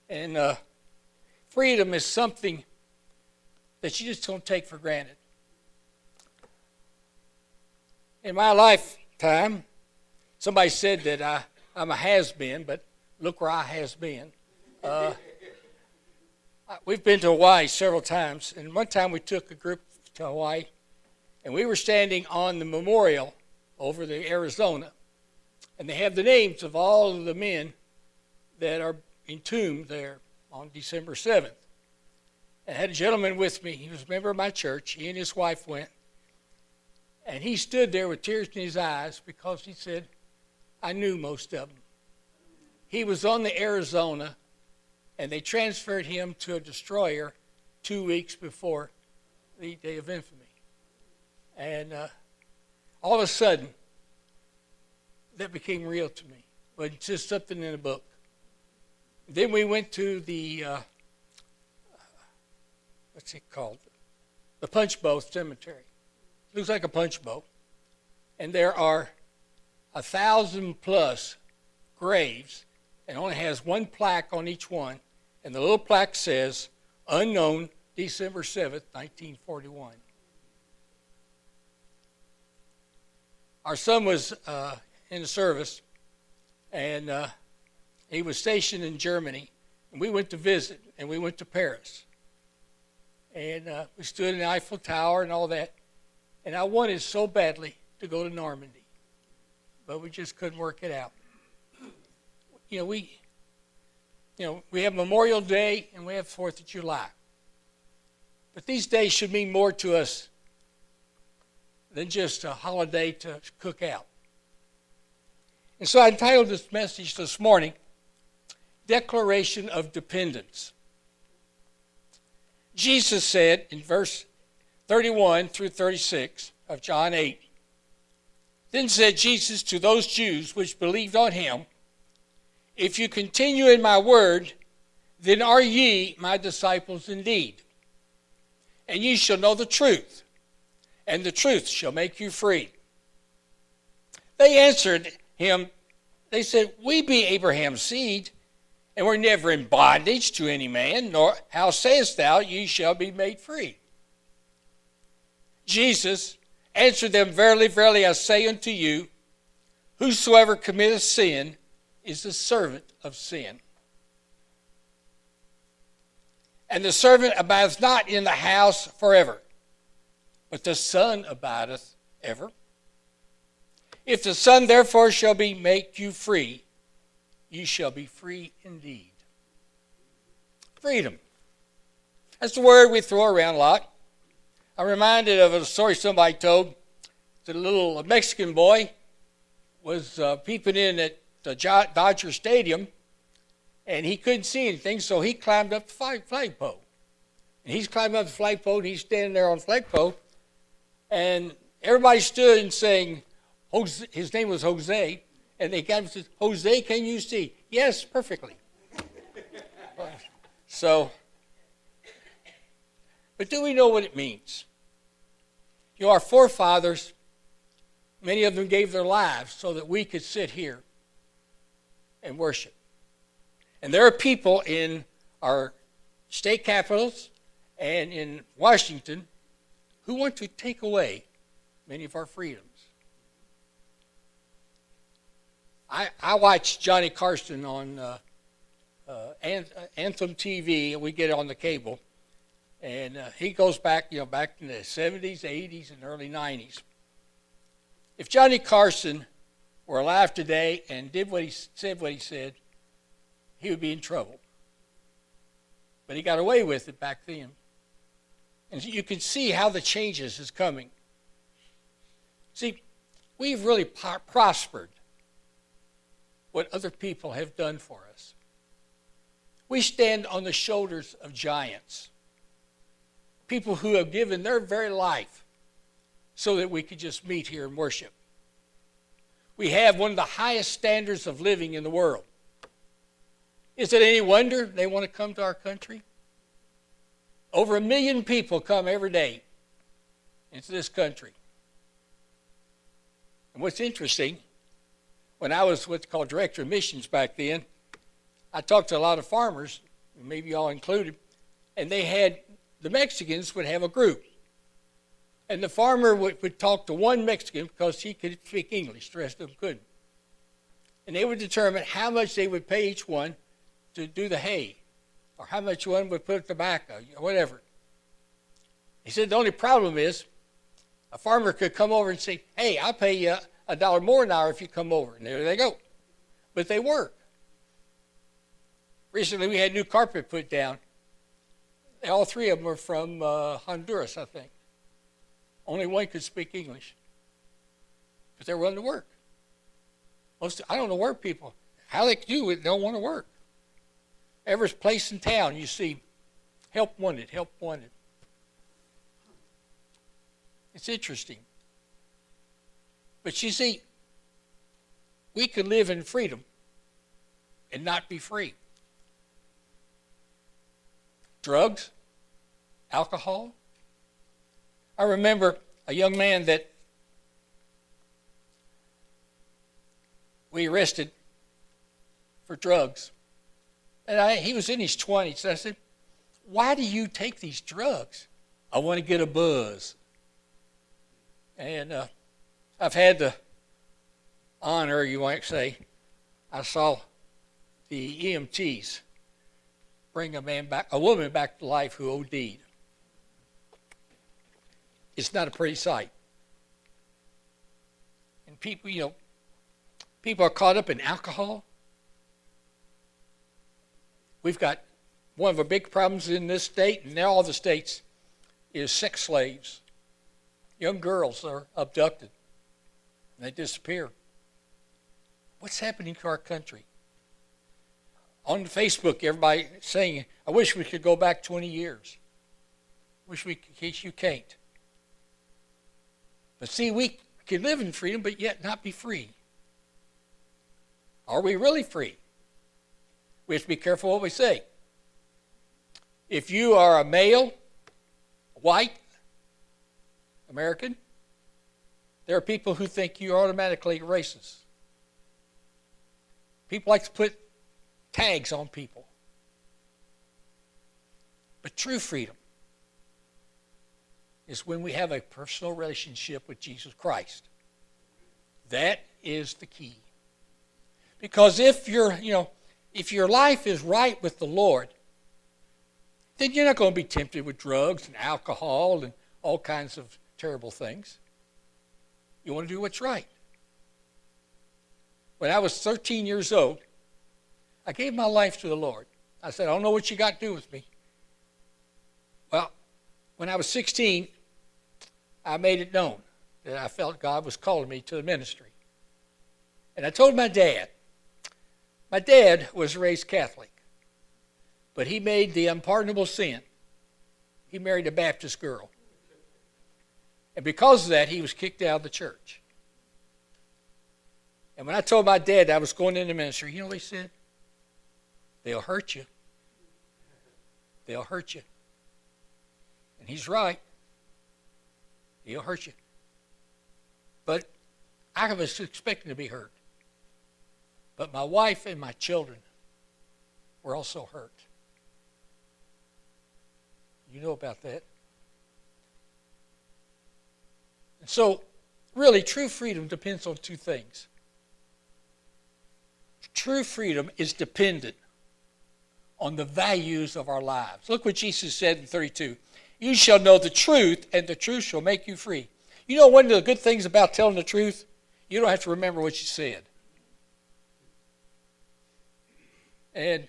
And freedom is something that you just don't take for granted. In my lifetime, somebody said that I'm a has-been, but look where I has been. We've been to Hawaii several times, and one time we took a group to Hawaii, and we were standing on the memorial over the Arizona, and they have the names of all of the men that are entombed there on December 7th. And I had a gentleman with me. He was a member of my church. He and his wife went. And he stood there with tears in his eyes because he said, I knew most of them. He was on the Arizona, and they transferred him to a destroyer 2 weeks before the Day of Infamy. And all of a sudden, that became real to me. But it's just something in a book. Then we went to the, what's it called? The Punch Bowl Cemetery. Looks like a punch bowl. And there are 1,000+ graves, and only has one plaque on each one. And the little plaque says, unknown, December 7th, 1941. Our son was in the service, and he was stationed in Germany. And we went to visit, and we went to Paris. And we stood in the Eiffel Tower and all that. And I wanted so badly to go to Normandy, but we just couldn't work it out. We have Memorial Day and we have 4th of July. But these days should mean more to us than just a holiday to cook out. And so I entitled this message this morning, Declaration of Dependence. Jesus said in verse 31 through 36 of John 8, Then said Jesus to those Jews which believed on him, If you continue in my word, then are ye my disciples indeed. And ye shall know the truth, and the truth shall make you free. They answered him, they said, We be Abraham's seed, and we're never in bondage to any man, nor how sayest thou, ye shall be made free? Jesus answered them, Verily, verily, I say unto you, whosoever committeth sin is the servant of sin. And the servant abideth not in the house forever, but the Son abideth ever. If the Son therefore shall make you free, you shall be free indeed. Freedom. That's the word we throw around a lot. I'm reminded of a story somebody told. The little Mexican boy was peeping in at the Dodger Stadium, and he couldn't see anything, so he climbed up the flagpole. And he's climbing up the flagpole, and he's standing there on the flagpole, and everybody stood and saying, his name was Jose, and they got him and said, Jose, can you see? Yes, perfectly. But do we know what it means? Our forefathers, many of them gave their lives so that we could sit here and worship. And there are people in our state capitals and in Washington who want to take away many of our freedoms. I watch Johnny Carson on Anthem TV, and we get it on the cable. And he goes back, back in the 70s, 80s, and early 90s. If Johnny Carson were alive today and did what he said, he would be in trouble. But he got away with it back then. And you can see how the changes is coming. See, we've really prospered what other people have done for us. We stand on the shoulders of giants. People who have given their very life so that we could just meet here and worship. We have one of the highest standards of living in the world. Is it any wonder they want to come to our country? Over 1 million people come every day into this country. And what's interesting, when I was what's called director of missions back then, I talked to a lot of farmers, maybe y'all included, and the Mexicans would have a group. And the farmer would talk to one Mexican because he could speak English, the rest of them couldn't. And they would determine how much they would pay each one to do the hay, or how much one would put tobacco, or whatever. He said the only problem is a farmer could come over and say, hey, I'll pay you $1 more an hour if you come over. And there they go. But they work. Recently we had new carpet put down. All three of them were from Honduras, I think. Only one could speak English. But they're willing to work. I don't know where people, how they do it, don't want to work. Every place in town you see help wanted, help wanted. It's interesting. But you see, we could live in freedom and not be free. Drugs, alcohol. I remember a young man that we arrested for drugs. And he was in his 20s. And I said, why do you take these drugs? I want to get a buzz. And I've had the honor, you might say, I saw the EMTs bring a woman back to life who OD'd. It's not a pretty sight. And people are caught up in alcohol. We've got one of the big problems in this state, and now all the states, is sex slaves. Young girls are abducted, and they disappear. What's happening to our country? On Facebook, everybody saying, I wish we could go back 20 years. Wish we could, you can't. But see, we can live in freedom, but yet not be free. Are we really free? We have to be careful what we say. If you are a male, white, American, there are people who think you're automatically racist. People like to put tags on people. But true freedom is when we have a personal relationship with Jesus Christ. That is the key. Because if your life is right with the Lord, then you're not going to be tempted with drugs and alcohol and all kinds of terrible things. You want to do what's right. When I was 13 years old, I gave my life to the Lord. I said, I don't know what you got to do with me. Well, when I was 16, I made it known that I felt God was calling me to the ministry. And I told my dad. My dad was raised Catholic, but he made the unpardonable sin. He married a Baptist girl. And because of that, he was kicked out of the church. And when I told my dad I was going into ministry, you know what he said? They'll hurt you. They'll hurt you. And he's right. They'll hurt you. But I was expecting to be hurt. But my wife and my children were also hurt. You know about that. And so, really, true freedom depends on two things. True freedom is dependent on the values of our lives. Look what Jesus said in 32. You shall know the truth, and the truth shall make you free. You know one of the good things about telling the truth? You don't have to remember what you said. And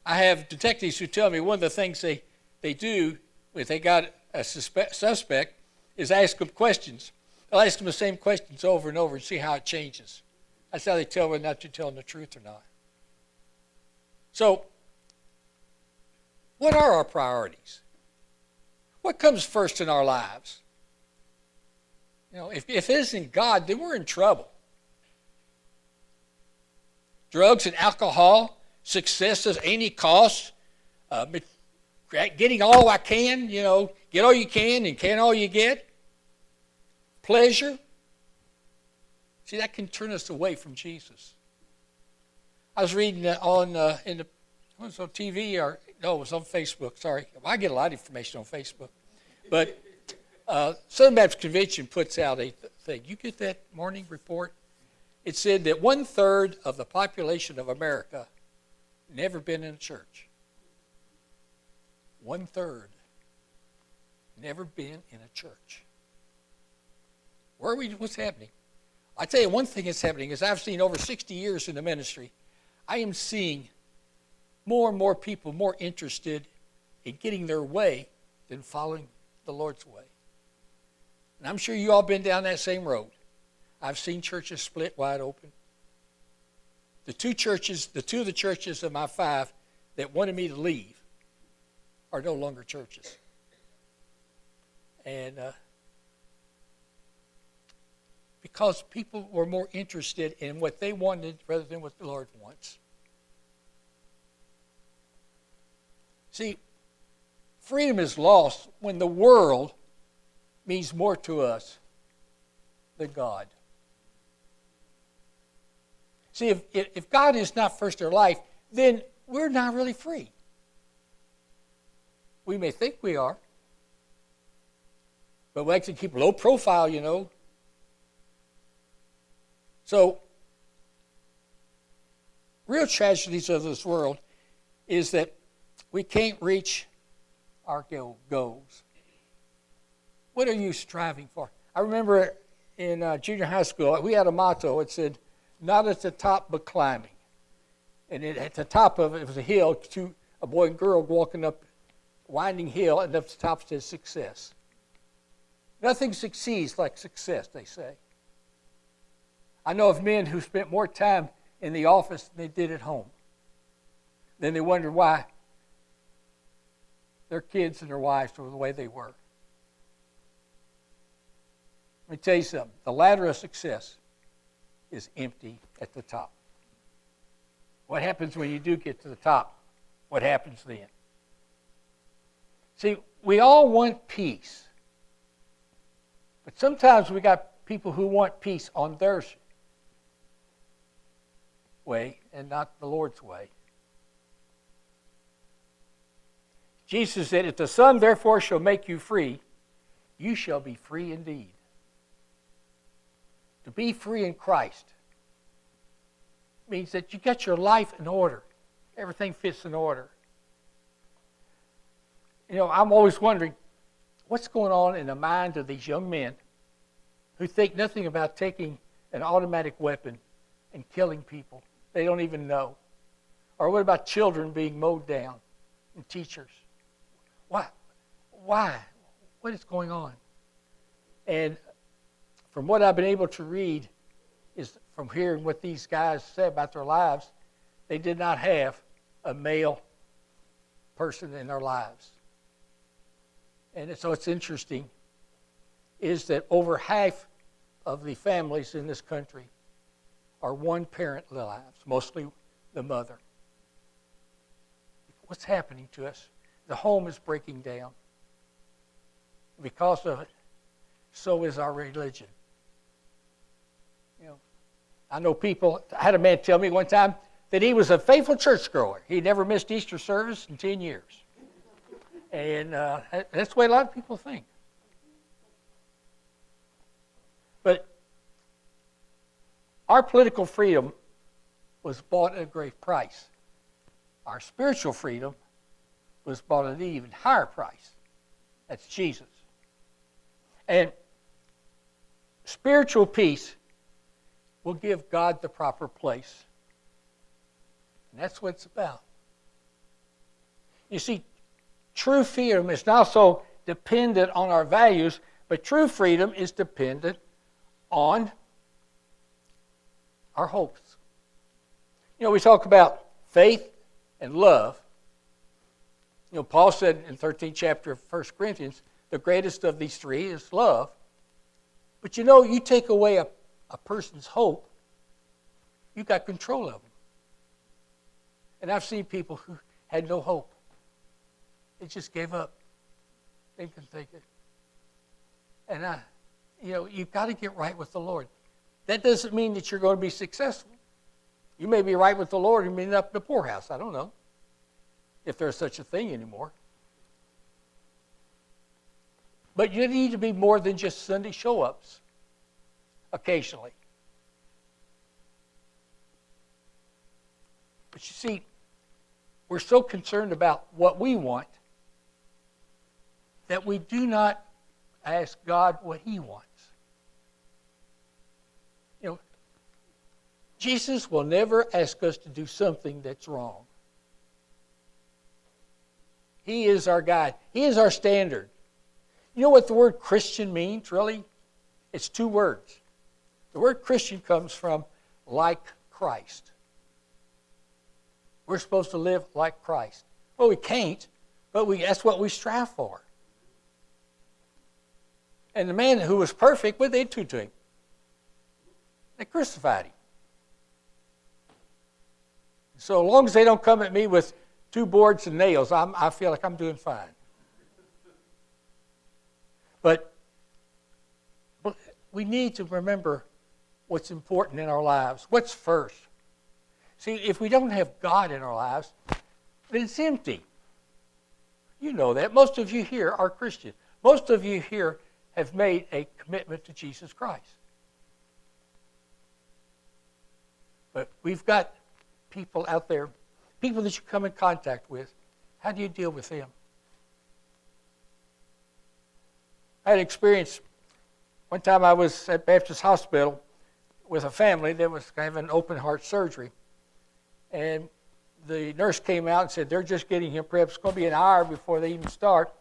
I have detectives who tell me one of the things they do if they got a suspect is ask them questions. They'll ask them the same questions over and over and see how it changes. That's how they tell whether or not you're telling the truth or not. So, what are our priorities? What comes first in our lives? You know, if it isn't God, then we're in trouble. Drugs and alcohol, success at any cost, getting all I can, get all you can and can all you get. Pleasure. See, that can turn us away from Jesus. I was reading in the it was on TV or no, it was on Facebook. Sorry, I get a lot of information on Facebook. But Southern Baptist Convention puts out a thing. You get that morning report? It said that 1/3 of the population of America never been in a church. 1/3 never been in a church. Where are we? What's happening? I tell you, one thing that's happening is I've seen over 60 years in the ministry. I am seeing more and more people more interested in getting their way than following the Lord's way. And I'm sure you all been down that same road. I've seen churches split wide open. The two of the churches of my 5 that wanted me to leave are no longer churches. And because people were more interested in what they wanted rather than what the Lord wants. See, freedom is lost when the world means more to us than God. See, if God is not first in our life, then we're not really free. We may think we are, but we like to keep low profile, you know. So, real tragedies of this world is that we can't reach our goals. What are you striving for? I remember in junior high school, we had a motto. It said, "Not at the top, but climbing." And at the top of it was a hill, a boy and girl walking up a winding hill, and at the top says success. Nothing succeeds like success, they say. I know of men who spent more time in the office than they did at home. Then they wondered why their kids and their wives were the way they were. Let me tell you something. The ladder of success is empty at the top. What happens when you do get to the top? What happens then? See, we all want peace. But sometimes we got people who want peace on their way and not the Lord's way. Jesus said, "If the Son therefore shall make you free, you shall be free indeed." To be free in Christ means that you got your life in order. Everything fits in order. You know, I'm always wondering, what's going on in the mind of these young men who think nothing about taking an automatic weapon and killing people they don't even know? Or what about children being mowed down and teachers? Why? What is going on? And from what I've been able to read, is from hearing what these guys said about their lives, they did not have a male person in their lives. And so it's interesting is that over half of the families in this country are one-parent lives, mostly the mother. What's happening to us? The home is breaking down. Because of it, so is our religion. You know, I know people, I had a man tell me one time that he was a faithful churchgoer. He never missed Easter service in 10 years. And that's the way a lot of people think. But our political freedom was bought at a great price. Our spiritual freedom was bought at an even higher price. That's Jesus. And spiritual peace will give God the proper place. And that's what it's about. You see, true freedom is not so dependent on our values, but true freedom is dependent on our hopes. You know, we talk about faith and love. You know, Paul said in the 13th chapter of 1 Corinthians, the greatest of these three is love. But you know, you take away a person's hope, you got control of them. And I've seen people who had no hope. They just gave up. They couldn't take it. And you've got to get right with the Lord. That doesn't mean that you're going to be successful. You may be right with the Lord and end up in the poorhouse. I don't know. if there's such a thing anymore. But you need to be more than just Sunday show-ups occasionally. But you see, we're so concerned about what we want that we do not ask God what He wants. You know, Jesus will never ask us to do something that's wrong. He is our guide. He is our standard. You know what the word Christian means, really? It's two words. The word Christian comes from like Christ. We're supposed to live like Christ. Well, we can't, but that's what we strive for. And the man who was perfect, what did they do to him? They crucified him. So long as they don't come at me with 2 boards and nails, I feel like I'm doing fine. But we need to remember what's important in our lives. What's first? See, if we don't have God in our lives, then it's empty. You know that. Most of you here are Christian. Most of you here have made a commitment to Jesus Christ. But we've got people out there, people that you come in contact with. How do you deal with them? I had experience. One time I was at Baptist Hospital with a family that was having open heart surgery. And the nurse came out and said, they're just getting him prepped. It's going to be an hour before they even start.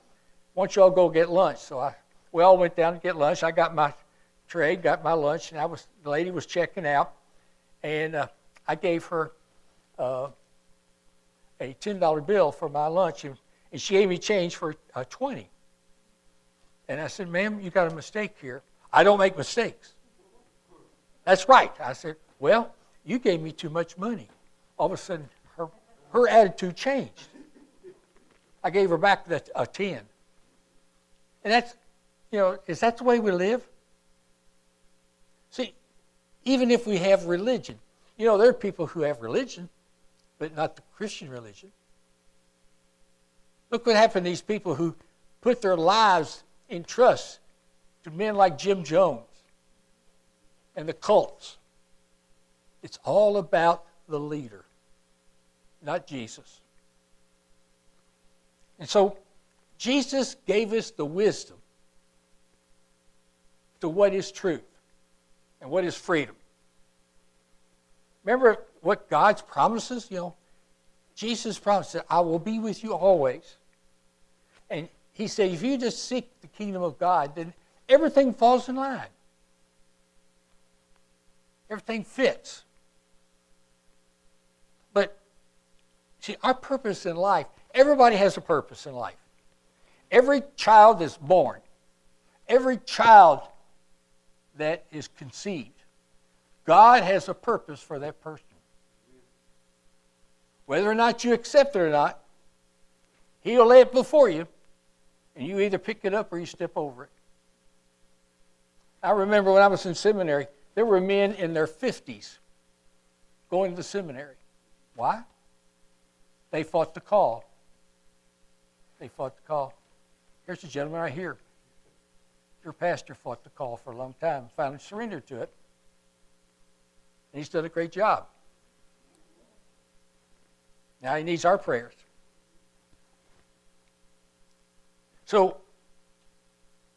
Why don't you all go get lunch? So we all went down to get lunch. I got my tray, got my lunch, and the lady was checking out. And I gave her a $10 bill for my lunch, and she gave me change for $20. And I said, ma'am, you got a mistake here. I don't make mistakes. That's right. I said, well, you gave me too much money. All of a sudden, her attitude changed. I gave her back a 10. And that's, is that the way we live? See, even if we have religion, there are people who have religion, but not the Christian religion. Look what happened to these people who put their lives in trust to men like Jim Jones and the cults. It's all about the leader, not Jesus. And so Jesus gave us the wisdom to what is truth and what is freedom. Remember what God's promises? Jesus promised that I will be with you always. And he said, if you just seek the kingdom of God, then everything falls in line. Everything fits. But, see, our purpose in life, everybody has a purpose in life. Every child is born. Every child that is conceived, God has a purpose for that person. Whether or not you accept it or not, He'll lay it before you, and you either pick it up or you step over it. I remember when I was in seminary, there were men in their 50s going to the seminary. Why? They fought the call. They fought the call. Here's a gentleman right here. Your pastor fought the call for a long time, finally surrendered to it. And he's done a great job. Now he needs our prayers. So,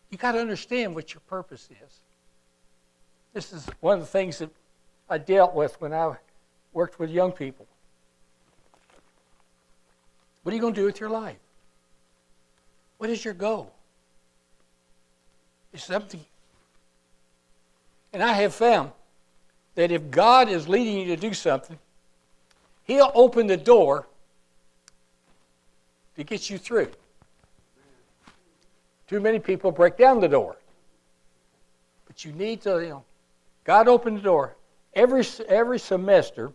you got to understand what your purpose is. This is one of the things that I dealt with when I worked with young people. What are you going to do with your life? What is your goal? It's something. And I have found that if God is leading you to do something, He'll open the door to get you through. Too many people break down the door. But you need to, God opened the door. Every semester,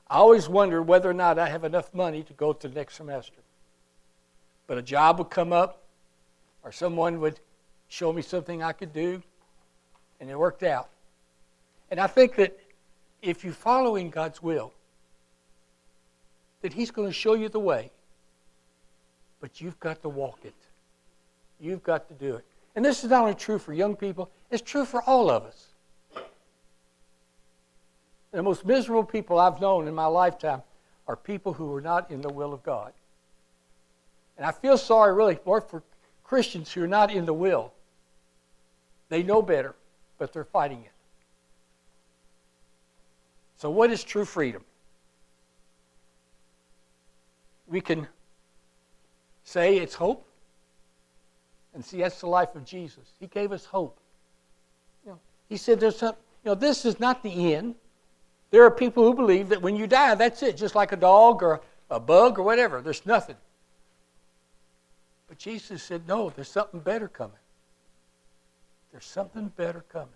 I always wonder whether or not I have enough money to go to the next semester. But a job would come up, or someone would show me something I could do, and it worked out. And I think that if you're following God's will, that He's going to show you the way. But you've got to walk it. You've got to do it. And this is not only true for young people, it's true for all of us. The most miserable people I've known in my lifetime are people who are not in the will of God. And I feel sorry really more for Christians who are not in the will. They know better, but they're fighting it. So what is true freedom? We can say it's hope. And see, that's the life of Jesus. He gave us hope. He said there's some, this is not the end. There are people who believe that when you die, that's it. Just like a dog or a bug or whatever. There's nothing. But Jesus said, no, there's something better coming. There's something better coming.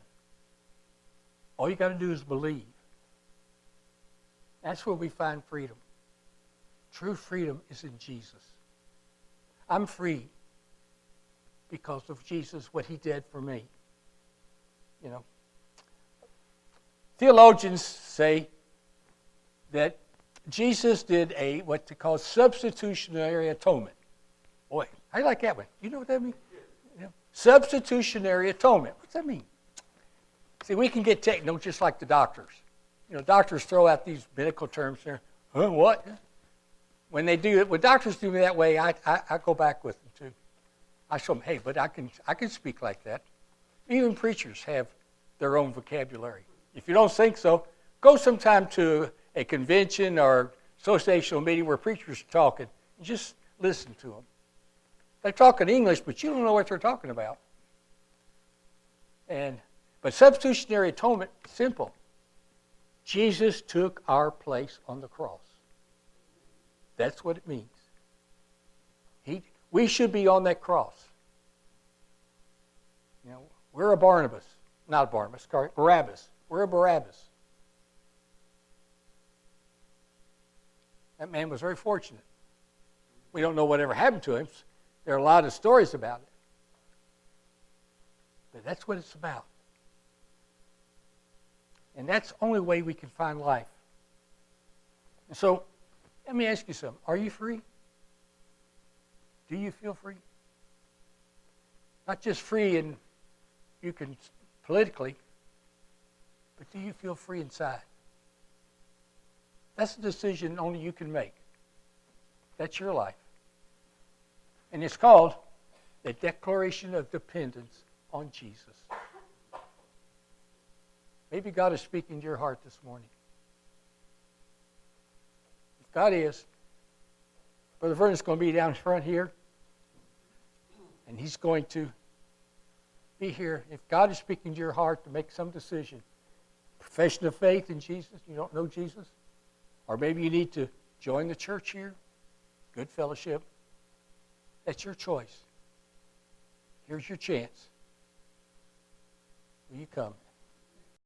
All you got to do is believe. That's where we find freedom. True freedom is in Jesus. I'm free because of Jesus, what He did for me. Theologians say that Jesus did what they call substitutionary atonement. Boy, I like that one. You know what that means? Substitutionary atonement. What's that mean? See, we can get technical just like the doctors. Doctors throw out these medical terms there. Huh, what? When they do it, when doctors do me that way, I go back with them too. I show them, hey, but I can speak like that. Even preachers have their own vocabulary. If you don't think so, go sometime to a convention or associational meeting where preachers are talking and just listen to them. They're talking English, but you don't know what they're talking about. But substitutionary atonement, simple. Jesus took our place on the cross. That's what it means. We should be on that cross. We're a Barabbas. We're a Barabbas. That man was very fortunate. We don't know whatever happened to him. There are a lot of stories about it. But that's what it's about. And that's the only way we can find life. And so, let me ask you something. Are you free? Do you feel free? Not just free and you can politically, but do you feel free inside? That's a decision only you can make. That's your life. And it's called the declaration of dependence on Jesus. Maybe God is speaking to your heart this morning. If God is, Brother Vernon's going to be down front here, and he's going to be here. If God is speaking to your heart to make some decision, profession of faith in Jesus, you don't know Jesus, or maybe you need to join the church here, good fellowship, that's your choice. Here's your chance. Will you come?